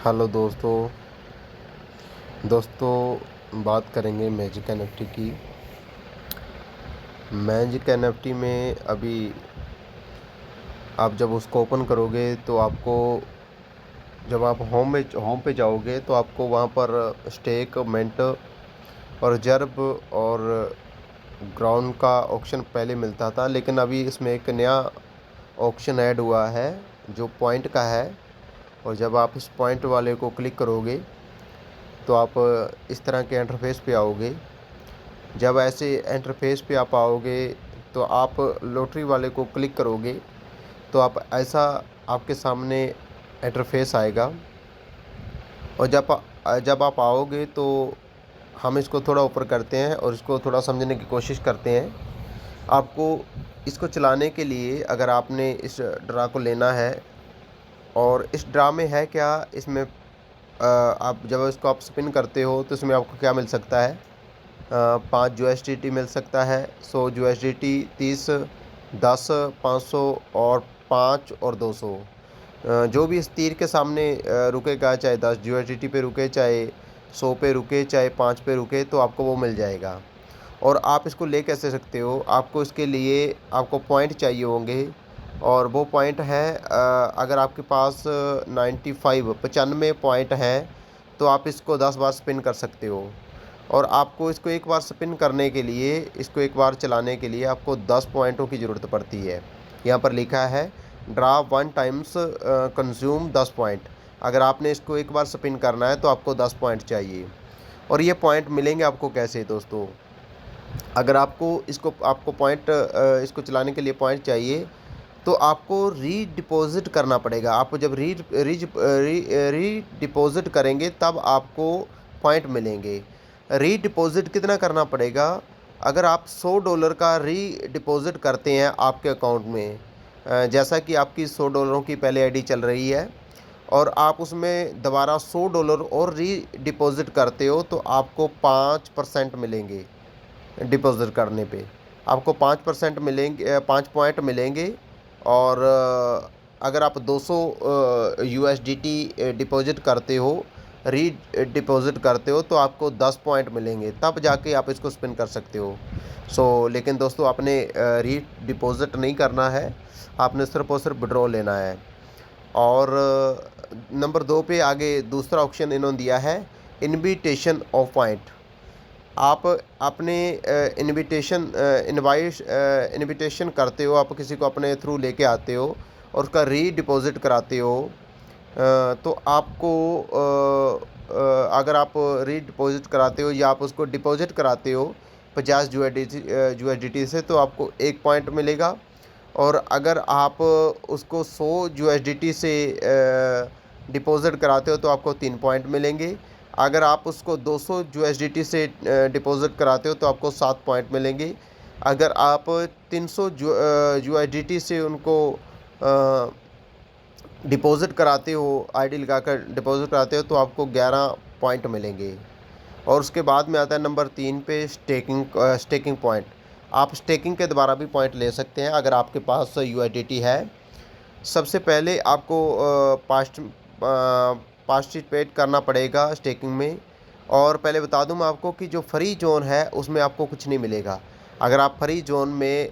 Hello दोस्तों। बात करेंगे मैजिक एनएफटी की। मैजिक एनएफटी में अभी आप जब उसको ओपन करोगे तो आपको जब आप होम पे जाओगे तो आपको वहाँ पर स्टेक, मिंट और रिजर्व और ग्राउंड का ऑप्शन पहले मिलता था, लेकिन अभी इसमें एक नया ऑप्शन ऐड हुआ है जो पॉइंट का है। और जब आप इस पॉइंट वाले को क्लिक करोगे तो आप इस तरह के इंटरफेस पे आओगे। जब ऐसे इंटरफेस पे आप आओगे तो आप लॉटरी वाले को क्लिक करोगे तो आप ऐसा आपके सामने इंटरफेस आएगा। और जब आप आओगे तो हम इसको थोड़ा ऊपर करते हैं और इसको थोड़ा समझने की कोशिश करते हैं। आपको इसको चलाने के लिए अगर आपने इस ड्रा को लेना है, और इस ड्रा में है क्या, इसमें आप जब इसको आप स्पिन करते हो तो इसमें आपको क्या मिल सकता है। 5 USDT मिल सकता है, 100 USDT, 30, 10, 500 और 5 और 200। जो भी इस तीर के सामने रुकेगा, चाहे 10 USDT पे रुके, चाहे 100 पे रुके, चाहे 5 पे रुके, तो आपको वो मिल जाएगा। और आप इसको ले कैसे सकते हो, आपको इसके लिए आपको पॉइंट चाहिए होंगे। और वो पॉइंट है, अगर आपके पास 95 पॉइंट हैं तो आप इसको 10 बार स्पिन कर सकते हो। और आपको इसको एक बार स्पिन करने के लिए, इसको एक बार चलाने के लिए आपको 10 पॉइंटों की ज़रूरत पड़ती है। यहाँ पर लिखा है ड्रा 1 टाइम्स कंज्यूम 10 पॉइंट। अगर आपने इसको एक बार स्पिन करना है तो आपको 10 पॉइंट चाहिए। और ये पॉइंट मिलेंगे आपको कैसे दोस्तों, अगर आपको पॉइंट इसको चलाने के लिए पॉइंट चाहिए तो आपको री डिपॉज़िट करना पड़ेगा। आप जब री डिपॉज़िट करेंगे तब आपको पॉइंट मिलेंगे। री डिपॉज़िट कितना करना पड़ेगा, अगर आप $100 का री डिपॉज़िट करते हैं आपके अकाउंट में, जैसा कि आपकी $100 की पहले आईडी चल रही है, और आप उसमें दोबारा $100 और री डिपॉज़िट करते हो तो आपको 5% मिलेंगे। डिपॉज़िट करने पे आपको 5% मिलेंगे, 5 पॉइंट मिलेंगे। और अगर आप 200 USDT डिपॉज़िट करते हो, री डिपॉज़िट करते हो, तो आपको 10 पॉइंट मिलेंगे, तब जाके आप इसको स्पिन कर सकते हो। लेकिन दोस्तों आपने री डिपॉज़िट नहीं करना है, आपने सिर्फ़ और सिर्फ विड्रॉ लेना है। और नंबर 2 पे आगे दूसरा ऑप्शन इन्होंने दिया है इनविटेशन ऑफ पॉइंट। आप अपने इनविटेशन करते हो, आप किसी को अपने थ्रू लेके आते हो और उसका री डिपॉज़िट कराते हो, तो आपको अगर आप री डिपॉज़िट कराते हो या आप उसको डिपॉज़िट कराते हो 50 USDT से, तो आपको 1 पॉइंट मिलेगा। और अगर आप उसको 100 USDT से डिपॉज़िट कराते हो तो आपको 3 पॉइंट मिलेंगे। अगर आप उसको 200 USDT से डिपॉज़िट कराते हो तो आपको 7 पॉइंट मिलेंगे। अगर आप 300 USDT से उनको डिपॉज़िट कराते हो, आईडी लगाकर डिपॉज़िट कराते हो, तो आपको 11 पॉइंट मिलेंगे। और उसके बाद में आता है नंबर 3 पे स्टेकिंग पॉइंट। आप स्टेकिंग के द्वारा भी पॉइंट ले सकते हैं अगर आपके पास USDT है। सबसे पहले आपको पार्टिसिपेट करना पड़ेगा स्टेकिंग में। और पहले बता दूं मैं आपको कि जो फ्री जोन है उसमें आपको कुछ नहीं मिलेगा। अगर आप फ्री जोन में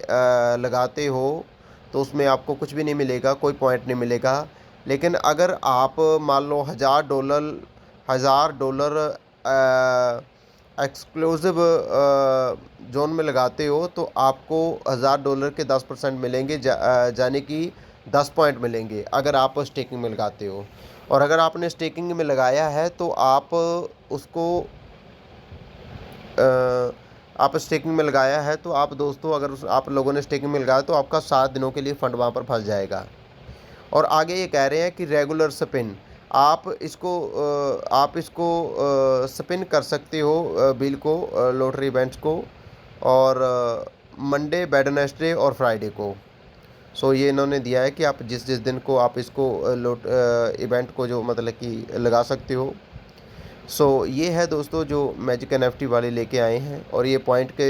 लगाते हो तो उसमें आपको कुछ भी नहीं मिलेगा, कोई पॉइंट नहीं मिलेगा। लेकिन अगर आप मान लो $1000 एक्सक्लूसिव जोन में लगाते हो तो आपको $1000 के 10% मिलेंगे, यानी कि 10 पॉइंट मिलेंगे अगर आप स्टेकिंग में लगाते हो। और अगर आपने स्टेकिंग में लगाया है तो उसको आप स्टेकिंग में लगाया है तो आप दोस्तों, अगर आप लोगों ने स्टेकिंग में लगाया तो आपका 7 दिनों के लिए फ़ंड वहाँ पर फंस जाएगा। और आगे ये कह रहे हैं कि रेगुलर स्पिन, आप इसको स्पिन कर सकते हो बिल को, लॉटरी इवेंट्स को, और मंडे, वेडनेसडे और फ्राइडे को। ये इन्होंने दिया है कि आप जिस जिस दिन को आप इसको इवेंट को जो मतलब कि लगा सकते हो। ये है दोस्तों जो मैजिक एनएफटी वाले लेके आए हैं, और ये पॉइंट के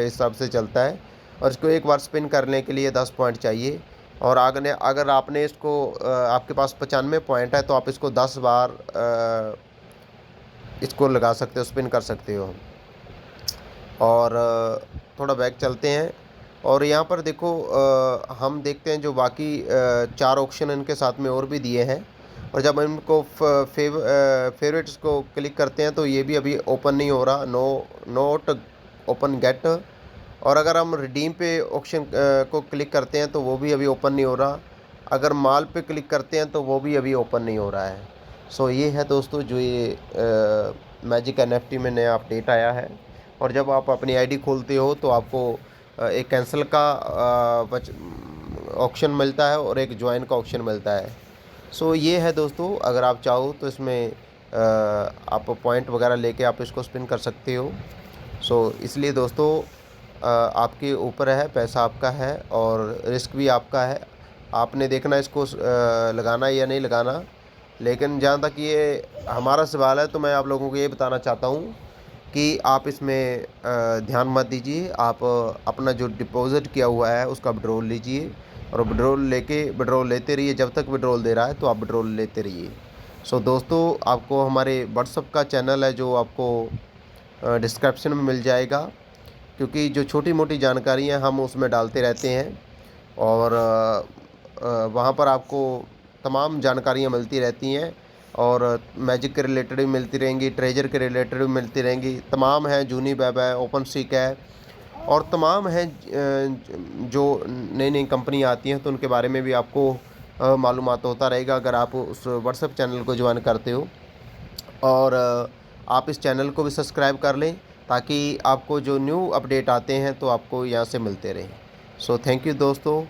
हिसाब से चलता है। और इसको एक बार स्पिन करने के लिए 10 पॉइंट चाहिए। और अगर आपने इसको आपके पास 95 पॉइंट है तो आप इसको 10 बार इसको लगा सकते हो, स्पिन कर सकते हो। और थोड़ा बैक चलते हैं और यहाँ पर देखो हम देखते हैं जो बाकी 4 ऑप्शन इनके साथ में और भी दिए हैं। और जब हम इनको फेवरेट्स को क्लिक करते हैं तो ये भी अभी ओपन नहीं हो रहा, नोट ओपन गेट। और अगर हम रिडीम पे ऑप्शन को क्लिक करते हैं तो वो भी अभी ओपन नहीं हो रहा। अगर माल पे क्लिक करते हैं तो वो भी अभी ओपन नहीं हो रहा है। सो ये है दोस्तों जो ये मैजिक NFT में नया अपडेट आया है। और जब आप अपनी आईडी खोलते हो तो आपको एक कैंसिल का ऑप्शन मिलता है और एक ज्वाइन का ऑप्शन मिलता है। सो ये है दोस्तों, अगर आप चाहो तो इसमें आप पॉइंट वगैरह लेके आप इसको स्पिन कर सकते हो। सो इसलिए दोस्तों आपके ऊपर है, पैसा आपका है और रिस्क भी आपका है। आपने देखना इसको लगाना या नहीं लगाना। लेकिन जहाँ तक ये हमारा सवाल है तो मैं आप लोगों को ये बताना चाहता हूँ कि आप इसमें ध्यान मत दीजिए। आप अपना जो डिपॉज़िट किया हुआ है उसका विड्रॉल लीजिए और विड्रॉल लेते रहिए। जब तक विड्रॉल दे रहा है तो आप विड्रॉल लेते रहिए। सो दोस्तों, आपको हमारे व्हाट्सएप का चैनल है जो आपको डिस्क्रिप्शन में मिल जाएगा, क्योंकि जो छोटी मोटी जानकारियाँ हम उसमें डालते रहते हैं और वहाँ पर आपको तमाम जानकारियाँ मिलती रहती हैं। और मैजिक के रिलेटेड भी मिलती रहेंगी, ट्रेजर के रिलेटेड भी मिलती रहेंगी। तमाम हैं, जूनी वेब है, ओपन सीक है और तमाम हैं जो नई नई कंपनी आती हैं तो उनके बारे में भी आपको मालूमात होता रहेगा अगर आप उस व्हाट्सएप चैनल को ज्वाइन करते हो। और आप इस चैनल को भी सब्सक्राइब कर लें ताकि आपको जो न्यू अपडेट आते हैं तो आपको यहाँ से मिलते रहें। सो थैंक यू दोस्तों।